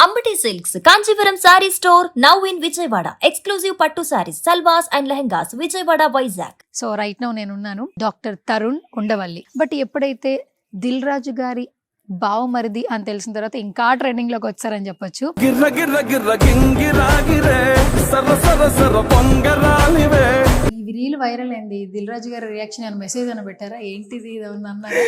Ambati Silks, Kanchipuram Saree Store, now in Vijayawada. Exclusive Pattu Sarees, Salwas and Lehengas, Vijayawada, Vizag. So right now నేనున్నాను doctor Tarun Undavalli. But ఎప్పుడైతే దిల్ రాజు గారి బావమరిది అని తెలిసిన తర్వాత ఇంకా ట్రెండింగ్ లోకి వచ్చారని చెప్పొచ్చు. ఈ రీల్ వైరల్ అయింది. దిల్ రాజు గారి రియాక్షన్ అని మెసేజ్ అని పెట్టారా, ఏంటిది ఇది అన్నారా?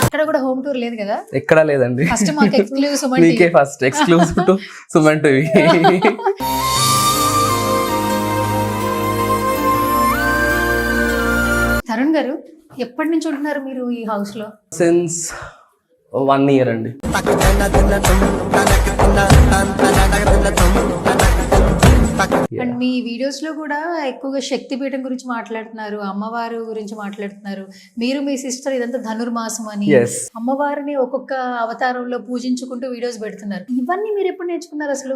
ఇక్కడ కూడా హోమ్ టూర్ లేదు కదా? ఎక్కడ లేదండి. ఫస్ట్ మాకు exclusive Suman TV. First exclusive to Suman TV. Tarun గారు ఎప్పటి నుంచి ఉంటున్నారు మీరు ఈ హౌస్ లో? సిన్స్ 1 year అండి. అండ్ మీ వీడియోస్ లో కూడా ఎక్కువగా శక్తిపీఠం గురించి మాట్లాడుతున్నారు, అమ్మవారు గురించి మాట్లాడుతున్నారు. మీరు మీ సిస్టర్ ఇదంతా ధనుర్మాసం అని అమ్మవారిని ఒక్కొక్క అవతారంలో పూజించుకుంటూ వీడియోస్ పెడుతున్నారు. ఇవన్నీ మీరు ఎప్పుడు నేర్చుకున్నారు అసలు?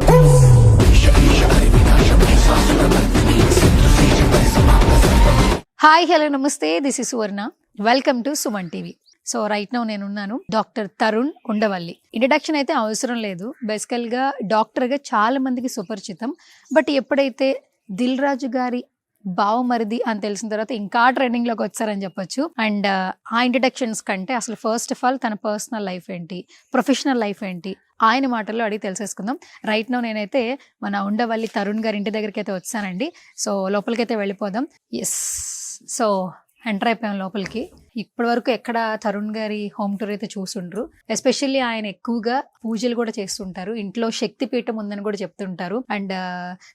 హాయ్, హలో, నమస్తే. This is Suvarna. Welcome to Suman TV. So right now నేనున్నాను డాక్టర్ తరుణ్ ఉండవల్లి. ఇంట్రడక్షన్ అయితే అవసరం లేదు. బేసికల్గా డాక్టర్గా చాలా మందికి సుపరిచితం. బట్ ఎప్పుడైతే దిల్ రాజు గారి బావమరిది అని తెలిసిన తర్వాత ఇంకా ట్రెండింగ్ లోకి వచ్చారని చెప్పొచ్చు. అండ్ ఆ ఇంట్రడక్షన్స్ కంటే అసలు ఫస్ట్ ఆఫ్ ఆల్ తన పర్సనల్ లైఫ్ ఏంటి, ప్రొఫెషనల్ లైఫ్ ఏంటి, ఆయన మాటల్లో అడిగి తెలిసేసుకుందాం. రైట్ నౌ నేనైతే మన ఉండవల్లి తరుణ్ గారి ఇంటి దగ్గరికి అయితే వచ్చానండి. సో లోపలికైతే వెళ్ళిపోదాం. ఎస్, సో ఎంటర్ అయిపోయాం లోపలికి. ఇప్పటి వరకు ఎక్కడ తరుణ్ గారి హోమ్ టూర్ అయితే చూసుండ్రు. ఎస్పెషల్లీ ఆయన ఎక్కువగా పూజలు కూడా చేస్తుంటారు, ఇంట్లో శక్తిపీఠం ఉందని కూడా చెప్తుంటారు. అండ్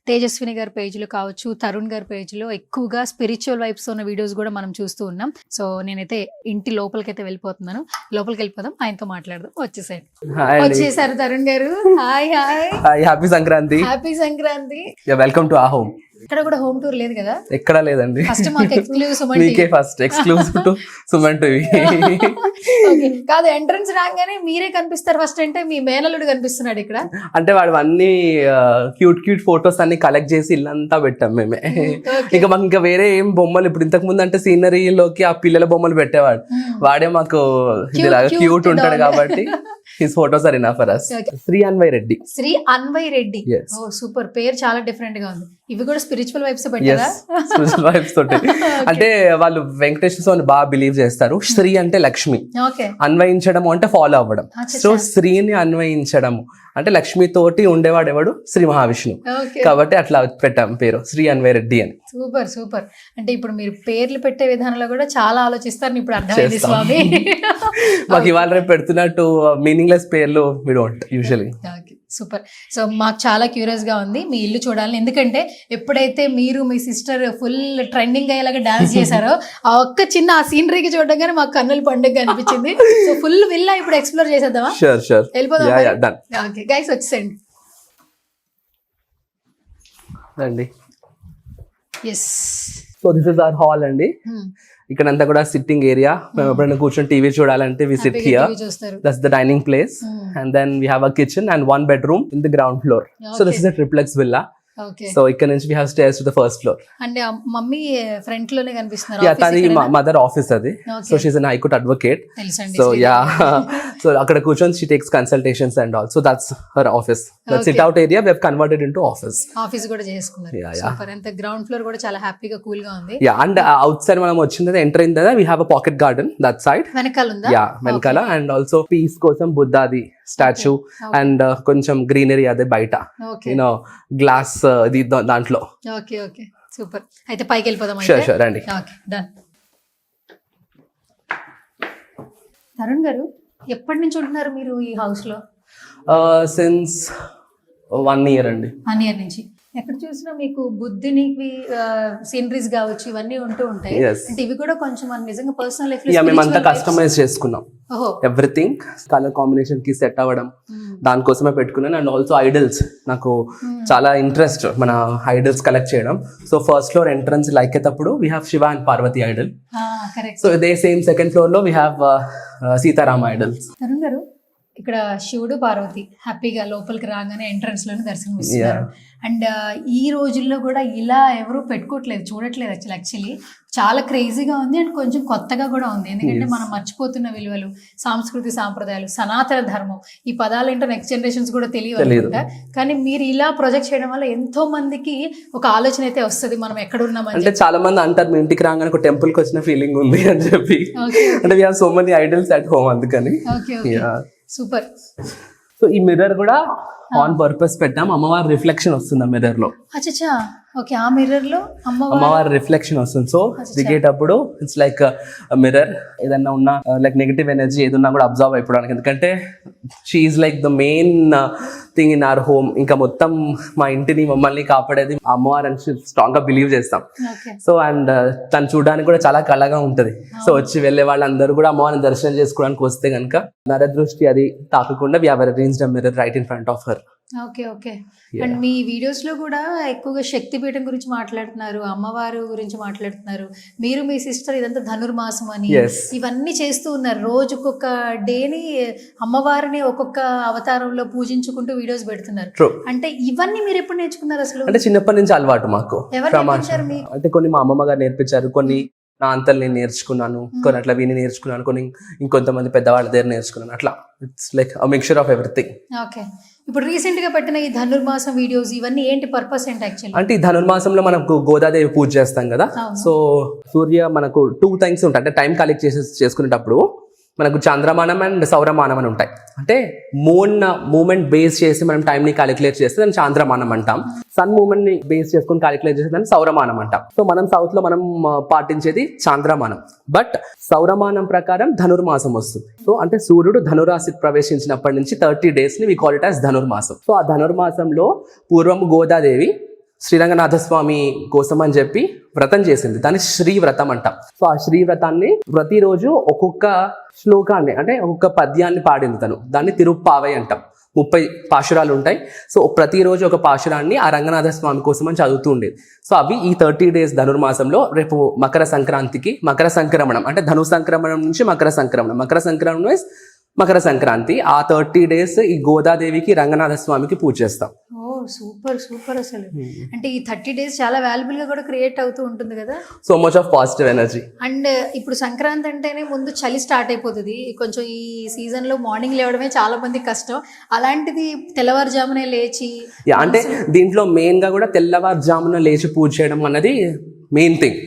తేజస్విని గారి పేజ్లో కావచ్చు, తరుణ్ గారి పేజ్లో ఎక్కువగా స్పిరిచువల్ వైబ్స్ ఉన్న వీడియోస్ కూడా మనం చూస్తూ ఉన్నాం. సో నేనైతే ఇంటి లోపలికైతే వెళ్ళిపోతున్నాను. లోపలికి వెళ్ళిపోదాం, ఆయనతో మాట్లాడదాం. వచ్చేసారు తరుణ్ గారు. Hi hi. Happy Sankranti. Happy Sankranti. Welcome to our home. ఇక్కడ కూడా హోమ్ టూర్ లేదు కదా? ఎక్కడ లేదండి. ఫస్ట్ మాకు exclusive Suman TV. First exclusive to Suman TV. కాదు, ఎంట్రన్స్ రాగానే మీరే కనిపిస్తారు ఫస్ట్. అంటే మీ మేనల్లుడు కనిపిస్తున్నాడు ఇక్కడ. అంటే వాడు అన్ని క్యూట్ ఫొటోస్ అన్ని కలెక్ట్ చేసి ఇల్లంతా పెట్టాం మేమే. ఇక మాకు ఇంకా వేరే ఏం బొమ్మలు, ఇప్పుడు ఇంతకు ముందు అంటే సీనరీలోకి ఆ పిల్లల బొమ్మలు పెట్టేవాడు. వాడే మాకు ఇదిలాగా క్యూట్ ఉంటాడు కాబట్టి his photos are enough for us. Shri Anvay Reddy. Shri Anvay Reddy. Oh super, పేరు చాలా డిఫరెంట్ గా ఉంది. ఇవి కూడా స్పిరిచువల్ వైబ్స్ పెట్టారా? స్పిరిచువల్ వైబ్స్ తోటి. అంటే వాళ్ళు వెంకటేశ్వర స్వామిని బాగా బిలీవ్ చేస్తారు. శ్రీ అంటే లక్ష్మి, అన్వయించడం అంటే ఫాలో అవ్వడం. సో శ్రీని అన్వయించడము అంటే లక్ష్మి తోటి ఉండేవాడు ఎవడు? శ్రీ మహావిష్ణు. కాబట్టి అట్లా పెట్టాం పేరు శ్రీ అన్వయ్ రెడ్డి అని. Super super. అంటే ఇప్పుడు మీరు పేర్లు పెట్టే విధానంలో కూడా చాలా ఆలోచిస్తారు. ఇప్పుడు అర్థమైంది స్వామి. మాకు ఇవాళ రేపు పెడుతున్నట్టు మీనింగ్లెస్ పేర్లు we don't usually. Super. So మాకు చాలా క్యూరియస్ గా ఉంది మీ ఇల్లు చూడాలని. ఎందుకంటే ఎప్పుడైతే మీరు మీ సిస్టర్ ఫుల్ ట్రెండింగ్ అయ్యేలాగా డాన్స్ చేశారో ఆ ఒక్క చిన్న ఆ సీనరీకి చూడగానే మాకు కన్నుల పండుగ అనిపించింది. సో ఫుల్ విల్లా ఇప్పుడు ఎక్స్ప్లోర్ చేసేద్దామా? వెళ్ళిపోదాం. ఓకే గైస్, వచ్చేసండి. రండి. Yes, so this is our hall అండి. ఇక్కడంతా కూడా సిట్టింగ్ ఏరియా. మేము ఎప్పుడైనా కూర్చొని టీవీ చూడాలంటే we sit here. That's the dining place. And then we have a kitchen and 1 bedroom in the ground floor. So this is a triplex villa. So ఇక్కడ నుంచి we have stairs to the first floor. అంటే mummy front లోనే కనిపిస్తున్నారు. Yeah, తది mother office అది. So she is an high court advocate. So yeah, so అక్కడ కూర్చొని she takes consultations and all. So that's her office. That sit out area we have converted into office. Office కూడా చేసుకున్నారు. Super. అంత ground floor కూడా చాలా హ్యాపీగా cool గా ఉంది. యా, అండ్ అవుట్ సైడ్ మనం వచ్చింది ఎంటర్ అయిన తర్వాత we have a pocket garden that side. వెనకాల ఉందా? యా, వెనకాల. అండ్ ఆల్సో పీస్ కోసం బుద్ధాది స్టాచ్యూ అండ్ కొంచెం గ్రీనరీ అదే బయట, యూనో గ్లాస్ ఇది దాంట్లో. Okay okay, super. అయితే పైకి వెళ్ళిపోదాం. షూర్ షూర్, రండి. Okay, done. తరుణ్ గారు ఎప్పటి నుంచి ఉంటున్నారు మీరు ఈ హౌస్ లో? సిన్స్ 1 year అండి. 1 year నుంచి. ఎక్కడ చూసినా మీకు బుద్ధిని సీనరీస్ కావచ్చు ఇవన్నీ ఉంటూ ఉంటాయి. అంటే ఇవి కూడా కొంచెం మన నిజంగా పర్సనల్ లైఫ్ లో మేమంతా కస్టమైజ్ చేసుకున్నాం. ఎవ్రీథింగ్ కలర్ కాంబినేషన్ కి సెట్ అవ్వడం దానికోసమే పెట్టుకున్నాను. అండ్ ఆల్సో ఐడల్స్, నాకు చాలా ఇంట్రెస్ట్ మన ఐడల్స్ కలెక్ట్ చేయడం. So first floor entrance like అయ్యేటప్పుడు we have Shiva and Parvati idol. So ఇదే సేమ్ సెకండ్ ఫ్లోర్ లో we have Sitarama idols. Tarun గారు ఇక్కడ శివుడు పార్వతి హ్యాపీగా లోపలికి రాగానే ఎంట్రన్స్ లోనే దర్శనం ఇస్తున్నారు. అండ్ ఈ రోజుల్లో కూడా ఇలా ఎవరు పెట్టుకోవట్లేదు, చూడట్లేదు యాక్చువల్లీ. చాలా క్రేజీగా ఉంది అండ్ కొంచెం కొత్తగా కూడా ఉంది. ఎందుకంటే మనం మర్చిపోతున్న విలువలు, సాంస్కృతిక సాంప్రదాయాలు, సనాతన ధర్మం, ఈ పదాలు ఏంటో నెక్స్ట్ జనరేషన్స్ కూడా తెలియదు. కానీ మీరు ఇలా ప్రొజెక్ట్ చేయడం వల్ల ఎంతో మందికి ఒక ఆలోచన అయితే వస్తుంది, మనం ఎక్కడ ఉన్నామని. అంటే చాలా మంది అంటారు, మీ ఇంటికి రాగానే ఒక టెంపుల్ కి వచ్చిన ఫీలింగ్ ఉంది అని చెప్పి. అంటే we have so many idols at home, అందుకని. సూపర్. సో ఈ మిర్రర్ కూడా ఆన్ పర్పస్ పెట్టాం. అమ్మవారి రిఫ్లెక్షన్ వస్తుంది ఆ మిర్రర్ లో. అచ్చా, ఓకే. ఆ మిర్రర్ లో అమ్మవారి రిఫ్లెక్షన్ వస్తుంది. సో దిగేటప్పుడు ఇట్స్ లైక్ మిర్రర్. ఏదన్నా ఉన్న లైక్ నెగటివ్ ఎనర్జీ ఏదన్నా కూడా అబ్జర్వ్ అయిపోవడానికి. ఎందుకంటే she's like the main thing in our home. ఇంకా మొత్తం మా ఇంటిని మమ్మల్ని కాపాడేది అమ్మవారు అని స్ట్రాంగ్ గా బిలీవ్ చేస్తాం. సో అండ్ తను చూడడానికి కూడా చాలా కళగా ఉంటది. సో వచ్చి వెళ్ళే వాళ్ళందరూ కూడా అమ్మవారిని దర్శనం చేసుకోవడానికి వస్తే కనుక నరదృష్టి అది తాకకుండా we have arranged a mirror right in front of her. Okay okay. And మీ వీడియోస్ లో కూడా ఎక్కువగా శక్తిపీఠం గురించి మాట్లాడుతున్నారు, అమ్మవారు గురించి మాట్లాడుతున్నారు. మీరు మీ సిస్టర్ ఇదంతా ధనుర్మాసం అని ఇవన్నీ చేస్తూ ఉన్నారు. రోజుకొక డేని అమ్మవారిని ఒక్కొక్క అవతారంలో పూజించుకుంటూ వీడియోస్ పెడుతున్నారు. అంటే ఇవన్నీ మీరు ఎప్పుడు నేర్చుకున్నారు అసలు? అంటే చిన్నప్పటి నుంచి అలవాటు మాకు. ఎవరు నేర్పించారు మీకు? అంటే కొన్ని మా అమ్మమ్మ గారు నేర్పించారు, కొన్ని నా అంతలు నేను నేర్చుకున్నాను, కొన్ని అట్లా విని నేర్చుకున్నాను, కొన్ని ఇంకొంతమంది పెద్దవాళ్ళ దగ్గర నేర్చుకున్నాను. అట్లా it's like a mixture of everything. Okay. ఇప్పుడు రీసెంట్ గా పెట్టిన ఈ ధనుర్మాసం వీడియోస్ ఇవన్నీ ఏంటి పర్పస్ ఏంటి యాక్చువల్లీ? అంటే ఈ ధనుర్మాసంలో మనకు గోదాదేవి పూజ చేస్తాం కదా. సో సూర్య మనకు 2 టైమ్స్ ఉంటాయి. అంటే టైం కలెక్ట్ చేసుకునేటప్పుడు మనకు చంద్రమానం అండ్ సౌరమానం అని ఉంటాయి. అంటే మూన్ మూమెంట్ బేస్ చేసి మనం టైం ని క్యాలిక్యులేట్ చేస్తే దాన్ని చాంద్రమానం అంటాం. సన్ మూమెంట్ ని బేస్ చేసుకుని క్యాలిక్యులేట్ చేస్తే దాన్ని సౌరమానం అంటాం. సో మనం సౌత్ లో మనం పాటించేది చాంద్రమానం. బట్ సౌరమానం ప్రకారం ధనుర్మాసం వస్తుంది. సో అంటే సూర్యుడు ధనురాశికి ప్రవేశించినప్పటి నుంచి 30 days ని we call it as Dhanurmasam. So ఆ ధనుర్మాసంలో పూర్వం గోదాదేవి శ్రీరంగనాథ స్వామి కోసం అని చెప్పి వ్రతం చేసింది. దాన్ని శ్రీ వ్రతం అంటాం. సో ఆ శ్రీ వ్రతాన్ని ప్రతిరోజు ఒక్కొక్క శ్లోకాన్ని అంటే ఒక్కొక్క పద్యాన్ని పాడింది తను. దాన్ని తిరుప్పావై అంటాం. 30 పాశురాలు ఉంటాయి. సో ప్రతిరోజు ఒక పాశురాన్ని ఆ రంగనాథ స్వామి కోసం అని చదువుతూ ఉండేది. సో అవి ఈ 30 days ధనుర్మాసంలో రేపు మకర సంక్రాంతికి మకర సంక్రమణం అంటే ధను సంక్రమణం నుంచి మకర సంక్రమణం. మకర సంక్రమణం మీన్స్ మకర సంక్రాంతి. ఆ 30 days ఈ గోదాదేవికి రంగనాథ స్వామికి పూజ చేస్తాం. Super super. అసలు అంటే ఈ 30 days చాలా వాల్యుబుల్ గా కూడా క్రియేట్ అవుతూ ఉంటుంది కదా. So much of positive energy. And ఇప్పుడు సంక్రాంతి అంటేనే ముందు చలి స్టార్ట్ అయిపోతుంది. కొంచెం ఈ సీజన్ లో మార్నింగ్ లేవడమే చాలా మంది కష్టం. అలాంటిది తెల్లవారుజామునే లేచి అంటే దీంట్లో మెయిన్ గా కూడా తెల్లవారుజామున లేచి పూజ చేయడం అన్నది మెయిన్ థింగ్.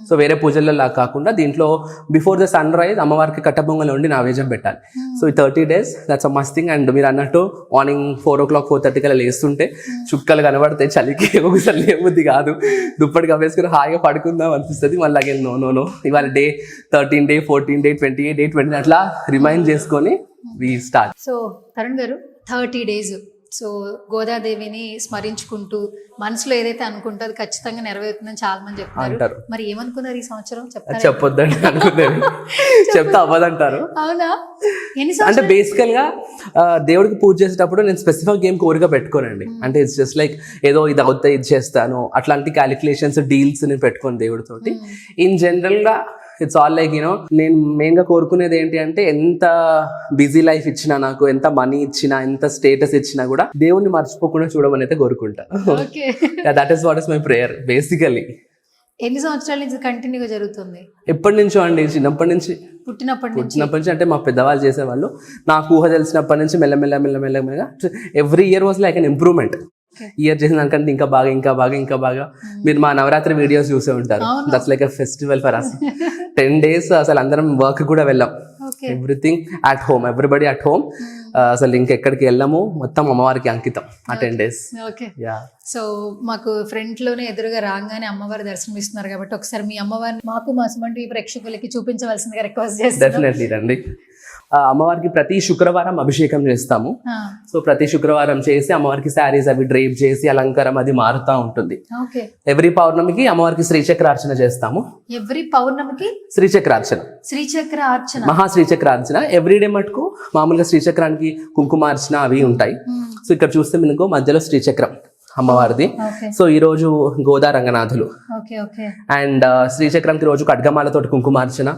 సో వేరే పూజలలో కాకుండా దీంట్లో బిఫోర్ ద సన్ రైజ్ అమ్మవారికి కట్టబొంగలు ఉండి నైవేద్యం పెట్టాలి. సో ఈ 30 days that's a must thing. And మీరు అన్నట్టు మార్నింగ్ 4 o'clock 4:30 కల్లా లేస్తుంటే చుక్కలు కనబడితే చలికి ఒకసారి లేబుద్ది కాదు. దుప్పటి కప్పేసుకుని హాయిగా పడుకుందాం అనిపిస్తుంది. మళ్ళీ అగైన్ నో ఇవాళ డే 13 day 14 day 28 day 20 అట్లా రిమైండ్ చేసుకొని వి స్టార్ట్. సో తరుణ్ గారు 30 days సో గోదాదేవిని స్మరించుకుంటూ మనసులో ఏదైతే అనుకుంటో అది ఖచ్చితంగా నెరవేరుతుందని చాలా మంది చెప్తారు. మరి ఏమనుకున్నారు ఈ సంవత్సరం? చెప్పొద్దండి అనుకున్నారు, చెప్తా అవ్వదంటారు. అవునా? అంటే బేసికల్ గా దేవుడికి పూజ చేసేటప్పుడు నేను స్పెసిఫిక్ ఏం కోరిక పెట్టుకోనండి. అంటే ఇట్స్ జస్ట్ లైక్ ఏదో ఇది అవుతా ఇది చేస్తాను అట్లాంటి క్యాలిక్యులేషన్స్ డీల్స్ నేను పెట్టుకోను దేవుడితోటి. ఇన్ జనరల్ గా ఇట్స్ ఆల్ లైక్ యూనో నేను మెయిన్ గా కోరుకునేది ఏంటి అంటే ఎంత బిజీ లైఫ్ ఇచ్చినా, నాకు ఎంత మనీ ఇచ్చినా, ఎంత స్టేటస్ ఇచ్చినా కూడా దేవుణ్ణి మర్చిపోకుండా చూడమని అయితే కోరుకుంటా. That is what is my prayer basically. ఎన్ని సంవత్సరాల నుంచి కంటిన్యూగా జరుగుతుంది? ఎప్పటి నుంచో అండి, చిన్నప్పటి నుంచి, పుట్టినప్పటి నుంచి. అంటే మా పెద్దవాళ్ళు చేసేవాళ్ళు. నాకు ఊహ తెలిసినప్పటి నుంచి మెల్లమెల్లగా every year was like an improvement. Year చేసిన దానికంటే ఇంకా బాగా మీరు మా నవరాత్రి వీడియోస్ చూసే ఉంటారు. That's like a festival for us. 10 days అసలు అందరం వర్క్ కూడా వెళ్ళాం. Everything at home, everybody at home. అసలు ఇంకెక్కడికి వెళ్ళాము, మొత్తం అమ్మవారికి అంకితం ఆ 10 days. సో మాకు ఫ్రంట్ లోనే ఎదురుగా రాగానే అమ్మవారి దర్శనం ఇస్తున్నారు కాబట్టి ఒకసారి మీ అమ్మవారిని మాకు మా సుమన్ ప్రేక్షకులకి చూపించవలసిందిగా రిక్వెస్ట్ చేస్తాను. డెఫినెట్లీ రండి. అమ్మవారికి ప్రతి శుక్రవారం అభిషేకం చేస్తాము. సో ప్రతి శుక్రవారం చేసి అమ్మవారికి శారీస్ అవి డ్రేప్ చేసి అలంకారం అది మారుతా ఉంటుంది. ఎవ్రీ పౌర్ణమికి అమ్మవారికి శ్రీచక్రార్చన చేస్తాము. ఎవ్రీ పౌర్ణమికి శ్రీచక్రార్చన, మహా శ్రీచక్రార్చన. ఎవ్రీడే మటుకు మామూలుగా శ్రీచక్రానికి కుంకుమార్చన అవి ఉంటాయి. సో ఇక్కడ చూస్తే మీకు మధ్యలో శ్రీచక్రం అమ్మవారిది. సో ఈ రోజు గోదా రంగనాథులు అండ్ శ్రీచక్రంకి రోజు ఖడ్గమాలతోటి కుంకుమార్చన,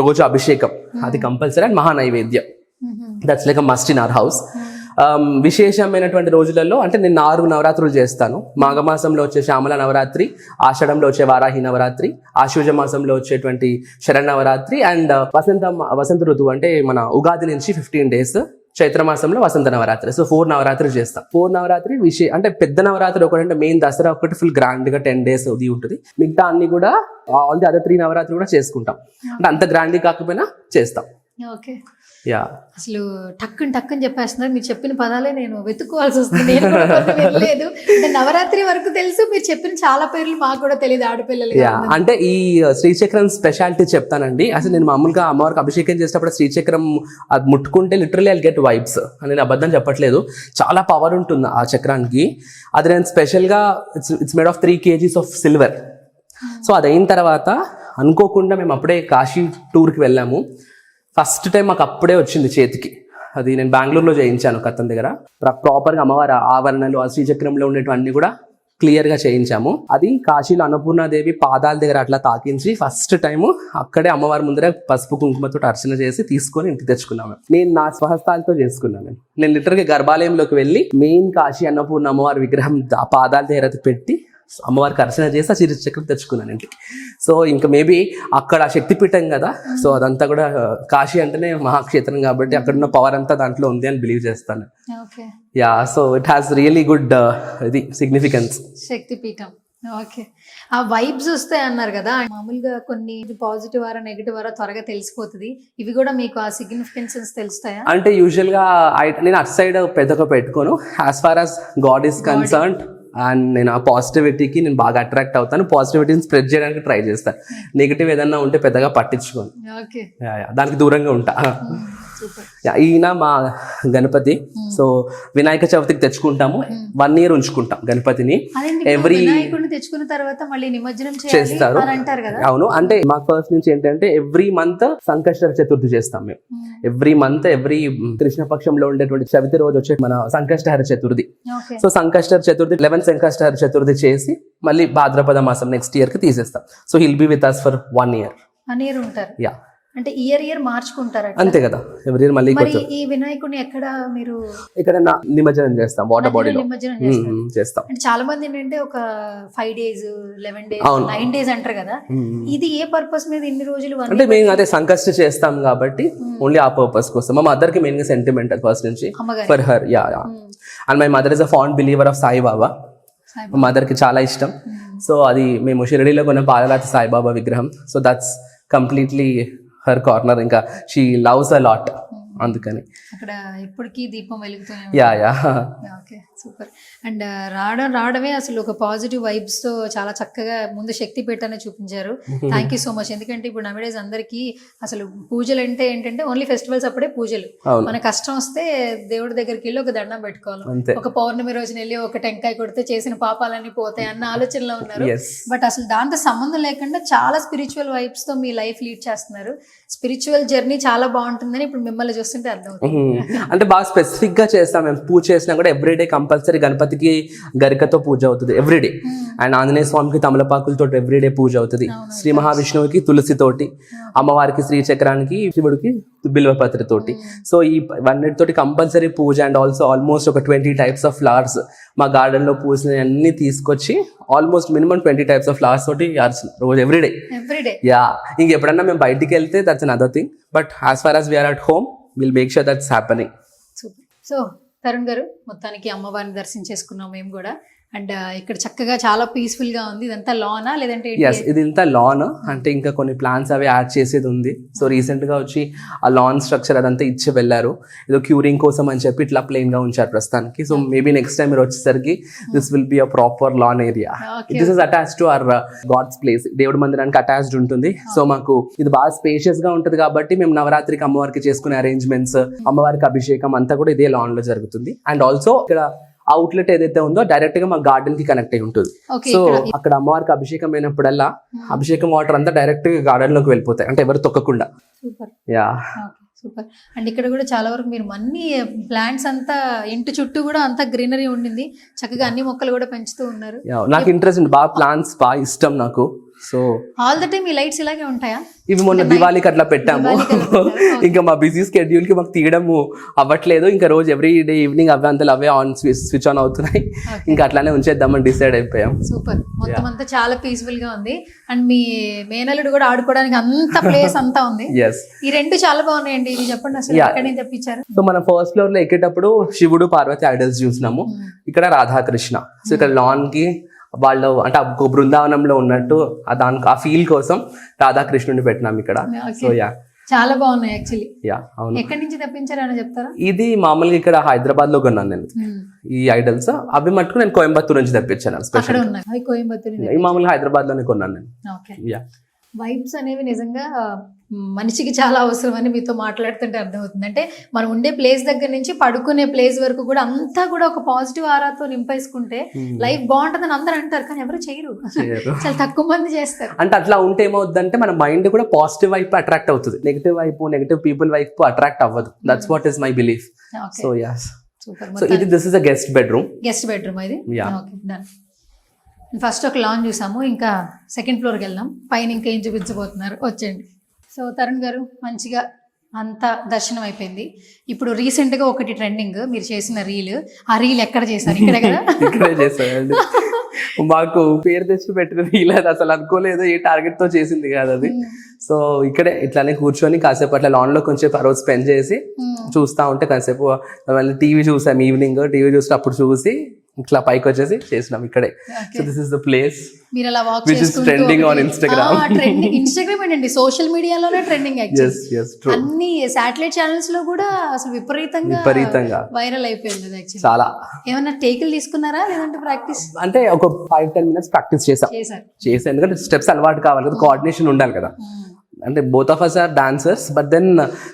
రోజు అభిషేకం అది కంపల్సరీ. అండ్ మహా నైవేద్యం that's like a must in our house. విశేషమైనటువంటి రోజులలో అంటే నేను 4 నవరాత్రులు చేస్తాను. మాఘమాసంలో వచ్చే శ్యామల నవరాత్రి, ఆషాఢంలో వచ్చే వారాహి నవరాత్రి, ఆశ్వజ మాసంలో వచ్చేటువంటి శరన్నవరాత్రి అండ్ వసంత ఋతువు అంటే మన ఉగాది నుంచి 15 days, చైత్రమాసంలో వసంత నవరాత్రి. సో 4 నవరాత్రులు చేస్తాం. 4 నవరాత్రి అంటే పెద్ద నవరాత్రి ఒకటంటే మెయిన్ దసరా ఒకటి ఫుల్ గ్రాండ్ గా 10 days అది ఉంటుంది. మిగతా అన్ని కూడా ఆల్ ది అదర్ 3 నవరాత్రి కూడా చేసుకుంటాం. అంటే అంత గ్రాండ్ కాకపోయినా చేస్తాం. ఓకే. యా, అసలు టక్కుని చెప్పేస్తున్నారు. మీరు చెప్పిన పదాలే నేను వెతుక్కోవాల్సి వస్తుంది. నేను కూడా కొన్ని వినలేదు. అంటే నవరాత్రి వరకు తెలుసు, మీరు చెప్పిన చాలా పేర్లు మాకు కూడా తెలియదు ఆడపిల్లలు. యా, అంటే ఈ శ్రీచక్రం స్పెషాలిటీ చెప్తానండి. అసలు నేను మామూలుగా అమ్మవారికి అభిషేకం చేసేటప్పుడు శ్రీచక్రం అది ముట్టుకుంటే లిటరలీ ఐ గెట్ వైబ్స్. నేను అబద్ధం చెప్పట్లేదు, చాలా పవర్ ఉంటుంది ఆ చక్రానికి. అది నేను స్పెషల్గా it's made of 3 kgs of silver. So అది అయిన తర్వాత అనుకోకుండా మేము అప్పుడే కాశీ టూర్కి వెళ్ళాము. ఫస్ట్ టైం మాకు అప్పుడే వచ్చింది చేతికి. అది నేను బెంగళూరులో చేయించాను కత్తన్ దగ్గర. ప్రాపర్గా అమ్మవారి ఆవరణలు ఆ శ్రీచక్రంలో ఉండేటివన్నీ కూడా క్లియర్గా చేయించాము. అది కాశీలో అన్నపూర్ణాదేవి పాదాల దగ్గర అట్లా తాకించి ఫస్ట్ టైము అక్కడే అమ్మవారి ముందర పసుపు కుంకుమతో అర్చన చేసి తీసుకొని ఇంటికి తెచ్చుకున్నాము. నేను నా స్వహస్తాలతో చేసుకున్నాను. నేను లిటర్గా గర్భాలయంలోకి వెళ్ళి మెయిన్ కాశీ అన్నపూర్ణ అమ్మవారి విగ్రహం ఆ పాదాల దగ్గర పెట్టి అమ్మవారికి అర్చన చేసి ఆ శ్రీచక్రం తెచ్చుకున్నాను ఇంటికి. సో ఇంకా మేబీ అక్కడ శక్తిపీఠం కదా, సో అదంతా కూడా కాశీ అంటేనే మహాక్షేత్రం కాబట్టి అక్కడ ఉన్న పవర్ అంతా దాంట్లో ఉంది అని బిలీవ్ చేస్తాను. Yeah, so it has really good ఇది సిగ్నిఫికెన్స్. శక్తిపీఠం. ఓకే. ఆ వైబ్స్ వస్తాయి అన్నారు కదా, మామూలుగా కొన్ని పాజిటివ్ ఆరా నెగిటివ్ ఆరా త్వరగా తెలిసిపోతుంది. ఇవి కూడా మీకు ఆ సిగ్నిఫికెన్సెస్ తెలుస్తాయా? అంటే యూజువల్గా నేను అటు సైడ్ పెద్దగా పెట్టుకోను. As far as god is concerned and నేను ఆ పాజిటివిటీకి నేను బాగా అట్రాక్ట్ అవుతాను. పాజిటివిటీని స్ప్రెడ్ చేయడానికి ట్రై చేస్తాను. నెగిటివ్ ఏదన్నా ఉంటే పెద్దగా పట్టించుకోను, దానికి దూరంగా ఉంటా. ఈయన మా గణపతి. సో వినాయక చవితికి తెచ్చుకుంటాము, 1 year ఉంచుకుంటాం గణపతిని. ఎవ్రీ తెచ్చుకున్న తర్వాత మళ్ళీ నిమజ్జనం చేస్తారు. అవును, అంటే మా ఫస్ట్ నుంచి ఏంటంటే ఎవ్రీ మంత్ సంకష్ట చతుర్థి చేస్తాం మేము. ఎవ్రీ మంత్ ఎవ్రీ కృష్ణపక్షంలో ఉండేటువంటి చవితి రోజు వచ్చే మన సంకష్టహర చతుర్థి. సో సంకష్ట చతుర్థి 11th సంకష్టహర చతుర్థి చేసి మళ్ళీ భాద్రపద మాసం నెక్స్ట్ ఇయర్ కి తీసేస్తాం. So she'll be with us for 1 year. 1 year ఉంటారు. యా, అంటే ఇయర్ మార్చుకుంటారా? అంతే కదా, ఎవ్రీ ఇయర్ మళ్ళీ. ఈ వినాయకుడిని ఎక్కడ మీరు ఇక్కడ నిమజ్జనం చేస్తాం, వాటర్ బాడీలో చేస్తాం. అంటే చాలా మంది ఏంటంటే ఒక 5 days 11 days 9 days అంటారు కదా, ఇది ఏ పర్పస్ మీద ఇన్ని రోజులు? అంటే మేము అదే సంకష్ట చేస్తాం కాబట్టి ఓన్లీ ఆ పర్పస్ కోసం. మా మదర్ కి మెయిన్ గా సెంటిమెంట్ ఫస్ట్ నుంచి for her. Yeah, and my mother is a fond believer of Saibaba. మా మదర్ కి చాలా ఇష్టం. సో అది మేము షిరిడీలో కొన్న పాలరాతి సాయిబాబా విగ్రహం. So that's completely her corner. ఇంకా షీ లవ్స్ అ లాట్, అందుకని అక్కడ ఎప్పటికీ దీపం వెలుగుతూనే. Yeah yeah, okay, super. And రావడమే అసలు ఒక పాజిటివ్ వైబ్స్ తో చాలా చక్కగా ముందు శక్తి పెట్టానే చూపించారు. Thank you so much. ఎందుకంటే ఇప్పుడు నవడేస్ అందరికి అసలు పూజలు అంటే ఏంటంటే ఓన్లీ ఫెస్టివల్స్ అప్పుడే పూజలు. మన కష్టం వస్తే దేవుడి దగ్గరికి వెళ్ళి ఒక దండం పెట్టుకోవాలి, ఒక పౌర్ణమి రోజున వెళ్ళి ఒక టెంకాయ కొడితే చేసిన పాపాలన్నీ పోతాయి అన్న ఆలోచనలో ఉన్నారు. బట్ అసలు దాంతో సంబంధం లేకుండా చాలా స్పిరిచువల్ వైబ్స్ తో మీ లైఫ్ లీడ్ చేస్తున్నారు. స్పిరిచువల్ జర్నీ చాలా బాగుంటుందని ఇప్పుడు మిమ్మల్ని చూస్తుంటే అర్థం. అంటే బాగా స్పెసిఫిక్ గా చేస్తాం మేము. పూజ చేసినా కూడా ఎవ్రీడే కంపల్సరీ గణపతికి గరికతో పూజ అవుతుంది ఎవ్రీడే. అండ్ ఆంజనేయ స్వామికి తమలపాకులతో ఎవ్రీడే పూజ అవుతుంది. శ్రీ మహావిష్ణువుకి తులసితోటి, అమ్మవారికి శ్రీచక్రానికి, శివుడికి బిల్వపత్రి తోటి. సో ఈ 1 తోటి compulsory puja. And also almost ఒక 20 types ఆఫ్ ఫ్లవర్స్ మా గార్డెన్ లో పూసిన అన్ని తీసుకొచ్చి almost minimum 20 types of flowers తోటి రోజు ఎవ్రీడే. యా, ఇంకెప్పుడన్నా మేము బయటికి వెళ్తే that's another thing. But as far as we're at home will make sure that's happening. So Tarun garu, మొత్తానికి అమ్మవారిని దర్శించేసుకున్నాం మేము కూడా. అండ్ ఇక్కడ చక్కగా చాలా పీస్ఫుల్ గా ఉంది. ఇదంతా లానా లేదంటే? ఇది ఇంత లాన్. అంటే ఇంకా కొన్ని ప్లాన్స్ అవి యాడ్ చేసేది ఉంది. సో రీసెంట్ గా వచ్చి ఆ లాన్ స్ట్రక్చర్ అదంతా ఇచ్చి వెళ్ళారు. ఏదో క్యూరింగ్ కోసం అని చెప్పి ఇట్లా ప్లెయిన్ గా ఉంచారు ప్రస్తుతానికి. సో మేబీ నెక్స్ట్ టైం మీరు వచ్చేసరికి this will be a proper lawn area. This is attached to our god's place. దేవుడి మందిరానికి అటాచ్డ్ ఉంటుంది. సో మాకు ఇది బాగా స్పేషియస్ గా ఉంటుంది కాబట్టి మేము నవరాత్రికి అమ్మవారికి చేసుకునే అరేంజ్మెంట్స్, అమ్మవారికి అభిషేకం అంతా కూడా ఇదే లాన్ లో జరుగుతుంది. అండ్ ఆల్సో ఇక్కడ అవుట్లెట్ ఏదైతే ఉందో డైరెక్ట్ గా మా గార్డెన్ కి కనెక్ట్ అయి ఉంటుంది. సో అక్కడ అమ్మవారికి అభిషేకం అయినప్పుడల్లా అభిషేకం వాటర్ అంతా డైరెక్ట్ గా గార్డెన్ లోకి వెళ్ళిపోతాయి, అంటే ఎవరు తొక్కకుండా. Yeah, super. అండ్ ఇక్కడ కూడా చాలా వరకు మీరు అన్ని ప్లాంట్స్ అంతా ఇంటి చుట్టూ కూడా అంతా గ్రీనరీ ఉండింది. చక్కగా అన్ని మొక్కలు కూడా పెంచుతూ ఉన్నారు. నాకు ఇంట్రెస్ట్ ఉంది బాగా, ప్లాంట్స్ బాగా ఇష్టం నాకు. సో ఆల్ ద టైమ్ ఈ లైట్స్ ఇలాగే ఉంటాయా? ఇవి మొన్న దివాళీకి అట్లా పెట్టాము. ఇంకా మా బిజీ స్కెడ్యూల్ కి మాకు తీయడము అవ్వట్లేదు. ఇంకా రోజు ఎవ్రీ డే ఈవినింగ్ అవే అంతలో అవే ఆన్ స్విచ్ ఆన్ అవుతున్నాయి. ఇంకా అట్లానే ఉంచేద్దామని డిసైడ్ అయిపోయాం. సూపర్. మొత్తం అంతా చాలా పీస్ఫుల్ గా ఉంది. అండ్ మీ మేనల్లుడు కూడా ఆడుకోవడానికి అంత ప్లేస్ అంతా ఉంది. ఈ రెండు చాలా బాగున్నాయండి. ఇవి చెప్పండి అసలు ఎక్కడి నుంచి తెప్పించారు? సో మనం ఫస్ట్ ఫ్లోర్ లో ఎక్కేటప్పుడు శివుడు పార్వతి ఐడల్స్ చూసినాము. ఇక్కడ రాధాకృష్ణ. సో ఇక్కడ లాన్ కి వాళ్ళు అంటే ఒక బృందావనంలో ఉన్నట్టు ఆ ఫీల్ కోసం రాధాకృష్ణుని పెట్టినాం ఇక్కడ. సో చాలా బాగున్నాయి యాక్చువల్లీ. అవును. ఎక్కడి నుంచి తెప్పించారని చెప్తారా? ఇది మామూలుగా ఇక్కడ హైదరాబాద్ లో కొన్నాను నేను ఈ ఐడల్స్. అవి మటుకు నేను కోయంబత్తూర్ నుంచి తెప్పించాను. అక్కడ ఉన్నాయి అవి కోయంబత్తూర్. మామూలుగా హైదరాబాద్ లోనే కొన్నాను నేను. వైబ్స్ అనేవి నిజంగా మనిషికి చాలా అవసరం అని మీతో మాట్లాడుతుంటే అర్థమవుతుంది. అంటే మనం ఉండే ప్లేస్ దగ్గర నుంచి పడుకునే ప్లేస్ వరకు కూడా అంతా కూడా ఒక పాజిటివ్ ఆరాతో నింపేసుకుంటే లైఫ్ బాగుంటుందని అందరూ అంటారు, కానీ ఎవరు చేయరు. చాలా తక్కువ మంది చేస్తారు. అంటే అట్లా ఉంటే ఏమవుతుందంటే మన మైండ్ కూడా పాజిటివ్ వైపు అట్రాక్ట్ అవుతుంది. నెగిటివ్ పీపుల్ వైపు అట్రాక్ట్ అవ్వదు. That's what is my belief. So so ఇది this is a guest bedroom. ఇది డన్. ఫస్ట్ ఒక లాన్ చూసాము, ఇంకా సెకండ్ ఫ్లోర్కి వెళ్దాం. పైన ఇంకా ఏం చూపించబోతున్నారు వచ్చేయండి. సో తరుణ్ గారు మంచిగా అంతా దర్శనం అయిపోయింది. ఇప్పుడు రీసెంట్ గా ఒకటి ట్రెండింగ్ మీరు చేసిన రీల్. ఆ రీల్ ఎక్కడ చేశారు? ఇక్కడే కదా? ఇక్కడే చేశానండి. మాకు పేరు తెచ్చి పెట్టిన రీల్ అది అసలు అనుకోలేదు. ఏ టార్గెట్ తో చేసింది కాదు అది. సో ఇక్కడే ఇట్లానే కూర్చొని కాసేపు అట్లా లాన్ లో కొంచెం ఆ రోజు స్పెండ్ చేసి చూస్తా ఉంటే కాసేపు మళ్ళీ టీవీ చూసాం. ఈవినింగ్ టీవీ చూస్తే అప్పుడు చూసి ఇట్లా పైకి వచ్చేసి చేసినాం ఇక్కడే. So this is the place మీరు అలా walk which is trending on Instagram. Instagram ఏంటండి సోషల్ మీడియాలోనే ట్రెండింగ్. అన్ని శాటిలైట్ ఛానల్స్ లో కూడా అసలు విపరీతంగా వైరల్ అయిపోయింది యాక్చువల్లీ. చాలా. ఏమన్నా టేకులు తీసుకున్నారా లేదంటే ప్రాక్టీస్? అంటే ఒక 5-10 minutes ప్రాక్టీస్ చేసాం. ఎందుకంటే స్టెప్స్ అలవాటు కావాలి కదా, కోఆర్డినేషన్ ఉండాలి కదా. అంటే both of us are dancers, but then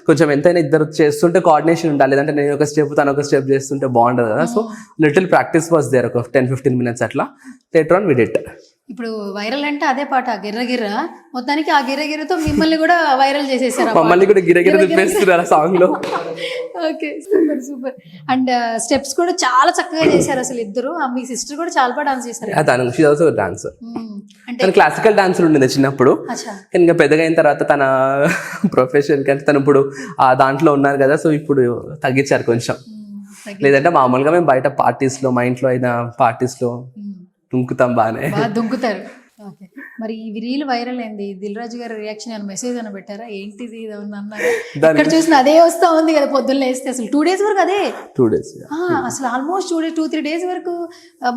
కొంచెం ఎంతైనా ఇద్దరు చేస్తుంటే కోఆర్డినేషన్ ఉండాలి. లేదంటే నేను ఒక స్టెప్ తను ఒక స్టెప్ చేస్తుంటే బాగుంటుంది కదా. So little practice was there. ఒక 10-15 minutes అట్లా. Later on we did. ఇప్పుడు వైరల్ అంటే అదే పాట గిర్ర మొత్తానికి ఆ గిర్రతో మిమ్మల్ని కూడా వైరల్ చేసేసారు. మమ్మల్ని కూడా గిర్ర తిప్పేస్తున్నారు ఆ సాంగ్ లో. Okay, super. అండ్ స్టెప్స్ కూడా చాలా చక్కగా చేశారు అసలు ఇద్దరు. మీ సిస్టర్ కూడా చాలా బాగా డాన్స్ చేశారు. తను షీ ఆల్సో డాన్సర్. తను క్లాసికల్ డాన్సర్ ఉండింది చిన్నప్పుడు, కానీ ఇంకా పెద్దగా అయిన తర్వాత తన ప్రొఫెషన్ కంటే తను ఇప్పుడు ఆ దాంట్లో ఉన్నారు కదా. సో ఇప్పుడు తగ్గించారు కొంచెం. లేదంటే మామూలుగా మేము బయట పార్టీస్ లో, మా ఇంట్లో అయిన పార్టీస్ లో దుంకుతాం, బాగానే దుంకుతారు. ఓకే, మరి ఈ రీల్ వైరల్ అయింది. దిల్ రాజు గారి రియాక్షన్ ఏమైనా మెసేజ్ అని పెట్టారా? ఏంటిది అన్నారు. ఇక్కడ చూసిన అదే వస్తా ఉంది కదా పొద్దున్న లేస్తే. అసలు 2 days వరకు అదే 2 days అసలు ఆల్మోస్ట్ 2-3 days వరకు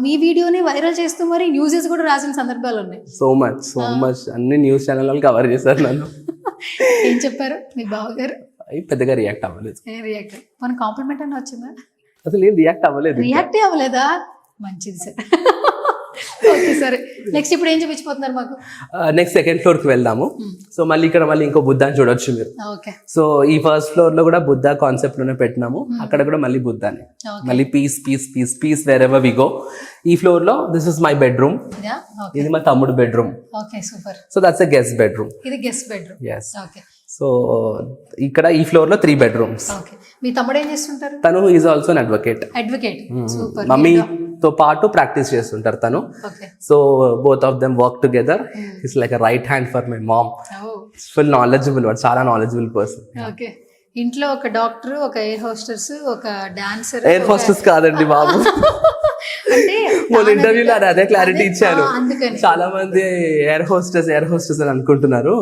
మీ వీడియోని వైరల్ చేస్తూ మరి న్యూసెస్ కూడా రాసిన సందర్భాలు ఉన్నాయి. సో మచ్ అన్ని న్యూస్ ఛానల్ కవర్ చేశారు నన్ను. ఏం చెప్పారు మీ బావగారు? పెద్దగా రియాక్ట్ అవ్వలేదు. మన కాంప్లిమెంట్ అని వచ్చిందా? అసలు ఏం రియాక్ట్ అవ్వలేదా? మంచిది సార్. ఓకే, సరే. నెక్స్ట్ ఇప్పుడు ఏం చూపించబోతున్నారు మాకు? నెక్స్ట్ సెకండ్ ఫ్లోర్ కి వెళ్దాము. సో మళ్ళీ ఇక్కడ ఇంకో బుద్ధాని చూడొచ్చు మీరు. సో ఈ ఫస్ట్ ఫ్లోర్ లో కూడా బుద్ధ కాన్సెప్ట్ లోనే పెట్టినాము. అక్కడ కూడా మళ్ళీ బుద్ధానే. మళ్ళీ peace wherever we go. ఈ ఫ్లోర్ లో దిస్ ఇస్ మై బెడ్రూమ్. ఇది మా తమ్ముడు bedroom. So that's a guest bedroom. yes. So ఇక్కడ ఈ ఫ్లోర్ లో 3 bedrooms. మీ తమ్ముడు ఏం చేస్తుంటారు? తను ఈజ్ ఆల్సో అన్ అడ్వకేట్. మమ్మీతో పాటు ప్రాక్టీస్ చేస్తుంటారు తను. So both of them work together. It's like a right hand for my mom. Full knowledgeable, చాలా నాలెడ్జబుల్ పర్సన్. ఇంట్లో ఒక డాక్టర్, ఒక ఎయిర్ హోస్టెస్, ఒక డాన్సర్. ఎయిర్ హోస్టెస్ కాదండి బాబు. మొన్న ఇంటర్వ్యూలో అదే క్లారిటీ ఇచ్చారు. చాలా మంది ఎయిర్ హోస్టెస్ అని అనుకుంటున్నారు,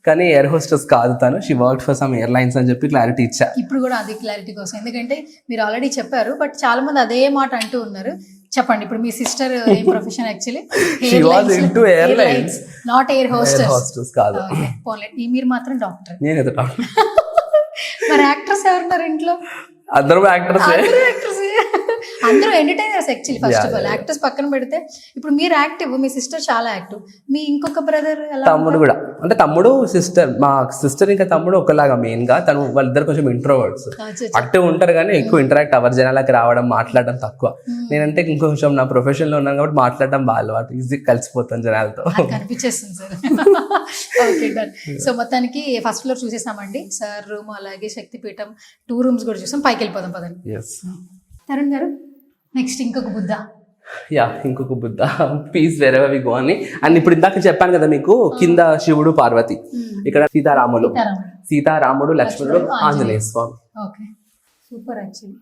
కానీ ఎయిర్ హోస్టెస్ కాదు తను. She work for some airlines అని చెప్పి క్లారిటీ ఇచ్చా. ఇప్పుడు కూడా అదే క్లారిటీ కోసం, ఎందుకంటే మీరు ఆల్రెడీ చెప్పారు, బట్ చాలా మంది అదే మాట అంటూ ఉన్నారు. చెప్పండి, ఇప్పుడు మీ సిస్టర్ ఏం profession? Actually she was into airlines, not air hostess కాదు. మీరు మాత్రం డాక్టర్. నేనైతే డాక్టర్. మరి యాక్టర్స్ ఎవరున్నారు ఇంట్లో? అందరూ యాక్టర్స్. అందరూ entertainers actually. First of all actors పక్కన పెడితే, ఇప్పుడు మీరు యాక్టివ్, మీ సిస్టర్ చాలా యాక్టివ్. మీ ఇంకొక బ్రదర్, తమ్ముడు కూడా. అంటే తమ్ముడు సిస్టర్, మా సిస్టర్ ఇంకా తమ్ముడు ఒకలాగా. మెయిన్ గా తను వాళ్ళిద్దరు కొంచెం ఇంట్రోవర్ట్స్, యాక్టివ్ ఉంటారు కానీ ఎక్కువ ఇంటరాక్ట్ అవ్వరు. జనాలకి రావడం, మాట్లాడడం తక్కువ. నేనంటే ఇంకొంచెం నా ప్రొఫెషన్ లో ఉన్నాను కాబట్టి మాట్లాడడం బాగా అలవాటు. ఈజీ కలిసిపోతాను జనాలతో. కనిపించేస్తుంది సార్. Okay, done. సో మొత్తానికి ఫస్ట్ ఫ్లోర్ చూసేసామండి. సార్ రూమ్, అలాగే శక్తిపీఠం 2 rooms కూడా చూసాం. పైకి వెళ్ళిపోదాం పదండి. తరుణ్ గారు, నెక్స్ట్ ఇంకొక బుద్ధ. యా ఇంకొక బుద్ధ పీస్ వేరే వి గో అని. అండ్ ఇప్పుడు ఇందాక చెప్పాను కదా మీకు, కింద శివుడు పార్వతి, ఇక్కడ సీతారాముడు లక్ష్మణుడు Anjaneya Swami. Okay, super. Actually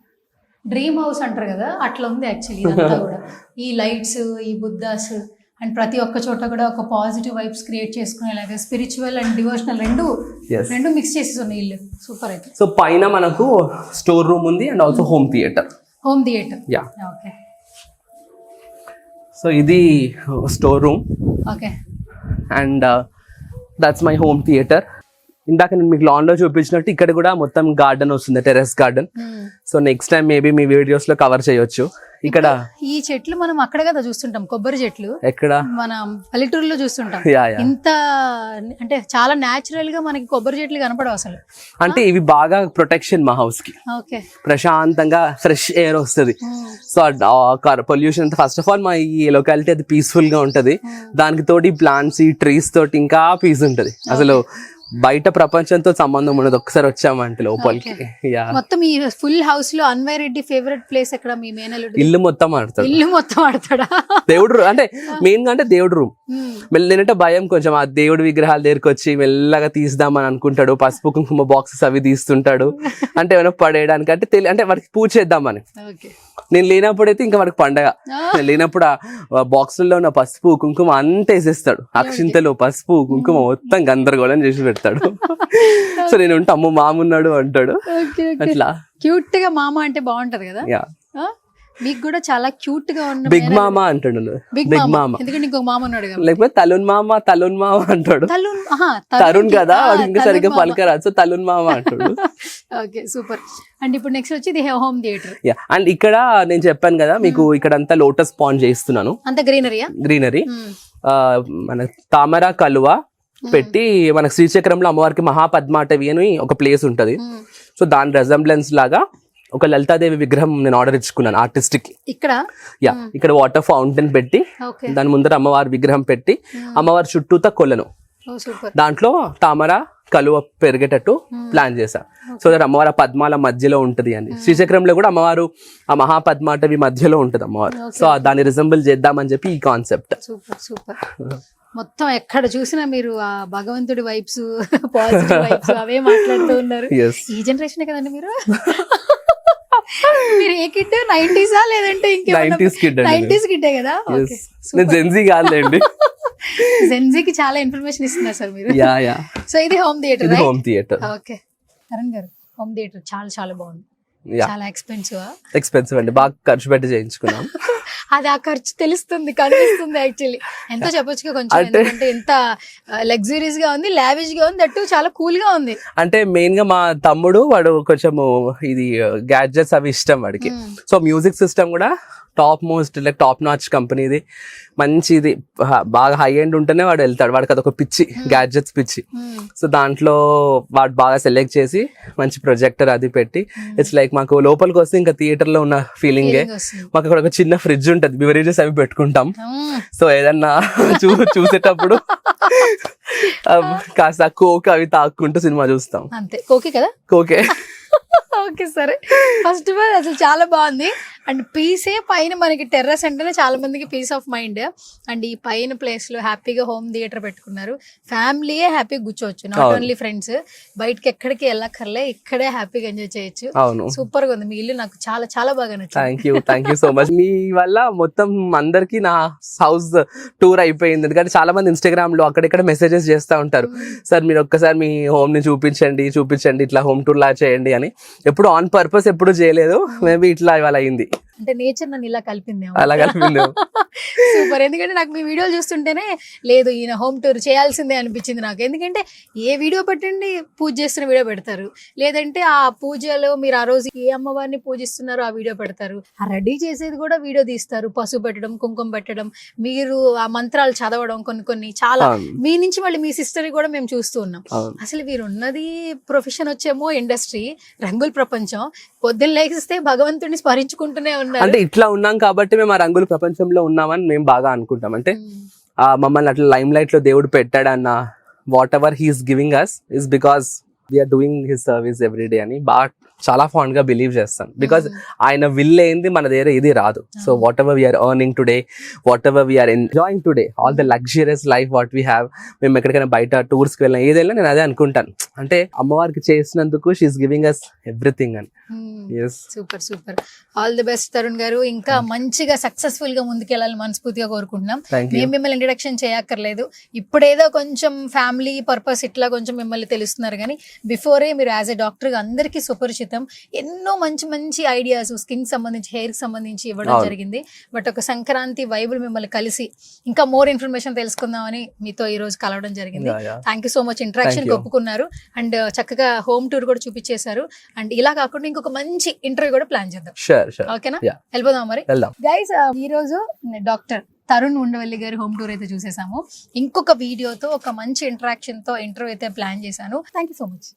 dream house అంటారు కదా, అట్లా ఉంది యాక్చువల్లీ ఇదంతా కూడా. ఈ లైట్స్, ఈ బుద్ధాస్ అండ్ ప్రతి ఒక్క చోట కూడా ఒక పాజిటివ్ వైబ్స్ క్రియేట్ చేసుకునేలాగా స్పిరిచువల్ అండ్ డివోషనల్ రెండు మిక్స్ చేసి ఉన్నాయి ఇల్లు. సూపర్ అయితే. సో పైన మనకు స్టోర్ రూమ్ ఉంది and also home theatre. Yeah, okay. So ఇది store room okay and that's my home theatre. ఇందాక నేను మీకు లాన్ లో చూపించినట్టు ఇక్కడ కూడా మొత్తం గార్డెన్ వస్తుంది, terrace garden. So next time maybe మీ వీడియోస్ లో కవర్ చేయొచ్చు. ఇక్కడ ఈ చెట్లు మనం అక్కడ కదా చూస్తుంటాం, కొబ్బరి చెట్లు ఎక్కడ మన పల్లెటూరులో చూస్తుంటాం. ఇంత అంటే చాలా న్యాచురల్ గా మనకి కొబ్బరి చెట్లు కనపడవు అసలు. అంటే ఇవి బాగా ప్రొటెక్షన్ మా హౌస్ కి. ఓకే, ప్రశాంతంగా ఫ్రెష్ ఎయిర్ వస్తుంది. సో పొల్యూషన్ అంతా ఫస్ట్ ఆఫ్ ఆల్ మా ఈ లొకాలిటీ అది పీస్ఫుల్ గా ఉంటది. దానికి తోటి ప్లాంట్స్, ఈ ట్రీస్ తోటి ఇంకా పీస్ ఉంటది. అసలు బయట ప్రపంచంతో సంబంధం ఉండదు ఒకసారి వచ్చామంటే లోపలికి. మొత్తం ఈ ఫుల్ హౌస్ లో అన్వయ్ రెడ్డి ఫేవరెట్ ప్లేస్ ఎక్కడ? మీ మేనల్లుడు ఇల్లు మొత్తం ఆడతాడు. ఇల్లు మొత్తం ఆడతాడా? దేవుడు అంటే మెయిన్ గా అంటే దేవుడు రూమ్. నేనంటే భయం కొంచెం, ఆ దేవుడి విగ్రహాల దగ్గరికి వచ్చి మెల్లగా తీద్దామని అనుకుంటాడు. పసుపు కుంకుమ బాక్సెస్ అవి తీస్తుంటాడు. అంటే ఏమైనా పడేయడానికి అంటే అంటే వాడికి పూజ చేద్దామని. నేను లేనప్పుడైతే ఇంకా వాడికి పండగ. లేనప్పుడు ఆ బాక్సుల్లో ఉన్న పసుపు కుంకుమ అంతా వేసేస్తాడు. అక్షింతలు, పసుపు కుంకుమ మొత్తం గందరగోళం చేసి పెడతాడు. సో నేను ఉంటే అమ్మ మామ ఉన్నాడు అంటాడు. అట్లా క్యూట్ గా మామ అంటే బాగుంటది కదా. మీకు కూడా చాలా క్యూట్ గా ఉన్న బిగ్ మామా అంటాడు. బిగ్ మామా ఎందుకంటే ఇంకొక మామ ఉన్నాడు కదా. లేకపోతే తలున్ మామ అంటాడు. తరుణ్ కదా, వాడు ఇంకా సరిగ్గా పలకరాదు. సో తలున్ మామ అంటాడు. Okay, super. అండ్ ఇప్పుడు నెక్స్ట్ వచ్చి ఇది హోమ్ థియేటర్. అండ్ ఇక్కడ నేను చెప్పాను కదా మీకు, ఇక్కడ అంతా లోటస్ పాండ్ చేయిస్తున్నాను. అంత గ్రీనరీ మన తామర కలువ పెట్టి, మనకు శ్రీచక్రంలో అమ్మవారికి మహాపద్మాటవి అని ఒక ప్లేస్ ఉంటది. సో దాని రెజంబ్లెన్స్ లాగా ఒక లలితాదేవి విగ్రహం నేను ఆర్డర్ ఇచ్చుకున్నాను ఆర్టిస్ట్ కి. ఇక్కడ వాటర్ ఫౌంటైన్ పెట్టి దాని ముందర అమ్మవారి విగ్రహం పెట్టి, అమ్మవారి చుట్టూతా కొలను, దాంట్లో తామర కలువ పెరిగేటట్టు ప్లాన్ చేశా. సో దట్ అమ్మవారి పద్మాల మధ్యలో ఉంటది అని. శ్రీచక్రంలో కూడా అమ్మవారు ఆ మహాపద్మాటవి మధ్యలో ఉంటది అమ్మవారు. సో దాన్ని రిజంబుల్ చేద్దామని చెప్పి ఈ కాన్సెప్ట్. సూపర్. మొత్తం ఎక్కడ చూసినా మీరు ఆ భగవంతుడి వైబ్స్, పాజిటివ్ వైబ్స్ అవే మాట్లాడుతూ ఉన్నారు. ఈ జనరేషన్ కదండి మీరు. మీరు ఏ కిడ్? 90s లేదంటే ఇంకేమైనా? 90s కిడ్డే కదా. జెన్జీ కాదులేండి. జెన్జీకి చాలా ఇన్ఫర్మేషన్ ఇస్తున్నారు సార్ మీరు. సో ఇది హోమ్ థియేటర్. ఓకే కరణ్ గారు, హోమ్ థియేటర్ చాలా చాలా బాగుంది. చాలా ఎక్స్పెన్సివ్ అండి, బాగా ఖర్చు పెట్టి చేయించుకున్నాం. అది ఆ ఖర్చు తెలుస్తుంది, కనిపిస్తుంది. యాక్చువల్లీ ఎంతో చెప్పొచ్చుగా కొంచెం, ఎందుకంటే ఎంత లగ్జరీస్ గా ఉంది, లావిష్ గా ఉంది, దట్టు చాలా కూల్ గా ఉంది. అంటే మెయిన్ గా మా తమ్ముడు, వాడు కొంచెం ఇది గ్యాడ్జెట్స్ అవి ఇష్టం వాడికి. సో మ్యూజిక్ సిస్టమ్ కూడా top most, like top notch కంపెనీది, మంచిది, బాగా హై ఎండ్ ఉంటేనే వాడు వెళ్తాడు. వాడికి అదొక పిచ్చి, గ్యాడ్జెట్స్ పిచ్చి. సో దాంట్లో వాడు బాగా సెలెక్ట్ చేసి మంచి ప్రొజెక్టర్ అది పెట్టి, ఇట్స్ లైక్ మాకు లోపలికి వస్తే ఇంకా థియేటర్ లో ఉన్న ఫీలింగే. మాకు అక్కడ ఒక చిన్న ఫ్రిడ్జ్ ఉంటది, బివరేజెస్ అవి పెట్టుకుంటాం. సో ఏదన్నా చూసేటప్పుడు కాస్త కోక్ అవి తాక్కుంటూ సినిమా చూస్తాం. అంతే, కోకే కదా, కోకే. ఓకే సరే. ఫస్ట్ ఆఫ్ ఆల్ అసలు చాలా బాగుంది. అండ్ పీసే పైన మనకి టెర్రస్ అంటేనే చాలా మందికి పీస్ ఆఫ్ మైండ్. అండ్ ఈ పైన ప్లేస్ లో హ్యాపీగా హోమ్ థియేటర్ పెట్టుకున్నారు. ఫ్యామిలీయే హ్యాపీగా కూర్చోవచ్చు, నాట్ ఓన్లీ ఫ్రెండ్స్. బయటకి ఎక్కడికి వెళ్ళక్కర్లే, ఇక్కడే హ్యాపీగా ఎంజాయ్ చేయొచ్చు. సూపర్ గా ఉంది మీ ఇల్లు, నాకు చాలా చాలా బాగా నచ్చింది. Thank you so much. మీ వల్ల మొత్తం అందరికి నా హౌస్ టూర్ అయిపోయింది. ఎందుకంటే చాలా మంది ఇన్స్టాగ్రామ్ లో అక్కడెక్కడ మెసేజెస్ చేస్తూ ఉంటారు, సార్ మీరు ఒక్కసారి మీ హోమ్ ని చూపించండి, ఇట్లా హోమ్ టూర్ లా చేయండి అని. ఎప్పుడు ఆన్ పర్పస్ ఎప్పుడు చేయలేదు, మేబీ ఇట్లా ఇవాళ అయింది. అంటే నేచర్ నన్ను ఇలా కలిపింది. సూపర్. ఎందుకంటే నాకు మీ వీడియోలు చూస్తుంటేనే లేదు ఈయన హోమ్ టూర్ చేయాల్సిందే అనిపించింది నాకు. ఎందుకంటే ఏ వీడియో పెట్టండి, పూజ చేస్తున్న వీడియో పెడతారు, లేదంటే ఆ పూజలో మీరు ఆ రోజు ఏ అమ్మవారిని పూజిస్తున్నారో ఆ వీడియో పెడతారు, ఆ రెడీ చేసేది కూడా వీడియో తీస్తారు, పసుపు పెట్టడం, కుంకుమ పెట్టడం, మీరు ఆ మంత్రాలు చదవడం, కొన్ని చాలా మీ నుంచి మళ్ళీ మీ సిస్టర్ కూడా మేము చూస్తూ ఉన్నాం. అసలు మీరు ఉన్నది ప్రొఫెషన్ వచ్చేమో ఇండస్ట్రీ, రంగుల ప్రపంచం, పొద్దున్న లేగిస్తే భగవంతుడిని స్మరించుకుంటూనే ఉన్నారు. అంటే ఇట్లా ఉన్నాం కాబట్టి మేము ఆ రంగుల ప్రపంచంలో ఉన్నామని మేము బాగా అనుకుంటాం. అంటే మమ్మల్ని అట్లా లైమ్ లైట్ లో దేవుడు పెట్టాడన్న, whatever he is giving us is because we are doing his service every day అని బాగా చాలా ఫాండ్ గా బిలీవ్ చేస్తాను. బికాస్ ఆయన విల్ ఏంది మన దగ్గర ఇది రాదు. So whatever we are earning today, whatever we are enjoying today, all the luxurious life what we have, మేము ఎక్కడికైనా బయట టూర్స్ కి వెళ్ళినా ఏదైనా నేను అదే అనుకుంటాను. అంటే అమ్మవారికి చేసినందుకు షీఈస్ గివింగ్ అస్ ఎవ్రీథింగ్ అని. Super super. All the best Tarun గారు. ఇంకా మంచిగా సక్సెస్ఫుల్ గా ముందుకెళ్ళాలని మనస్ఫూర్తిగా కోరుకుంటున్నాం. మేము మిమ్మల్ని ఇంట్రడక్షన్ చేయక్కర్లేదు, ఇప్పుడేదో కొంచెం ఫ్యామిలీ పర్పస్ ఇట్లా కొంచెం మిమ్మల్ని తెలుస్తున్నారు, కానీ బిఫోరే మీరు యాజ్ ఎ డాక్టర్ గా అందరికీ సుపరిచితం. ఎన్నో మంచి మంచి ఐడియాస్ స్కిన్ సంబంధించి, హెయిర్ కి సంబంధించి ఇవ్వడం జరిగింది. బట్ ఒక సంక్రాంతి వైబుల్ మిమ్మల్ని కలిసి ఇంకా మోర్ ఇన్ఫర్మేషన్ తెలుసుకుందామని మీతో ఈ రోజు కలవడం జరిగింది. Thank you so much. Interaction ఒప్పుకున్నారు అండ్ చక్కగా హోమ్ టూర్ కూడా చూపించేశారు. అండ్ ఇలా కాకుండా ఇంకొక మంచి ఇంటర్వ్యూ కూడా ప్లాన్ చేద్దాం. ఓకేనా? వెళ్ళిపోదాం మరి గైస్. ఈ రోజు డాక్టర్ తరుణ్ ఉండవల్లి గారి హోమ్ టూర్ అయితే చూసేసాము. ఇంకొక వీడియోతో ఒక మంచి ఇంటరాక్షన్ తో ఇంటర్వ్యూ అయితే ప్లాన్ చేశాను. Thank you so much.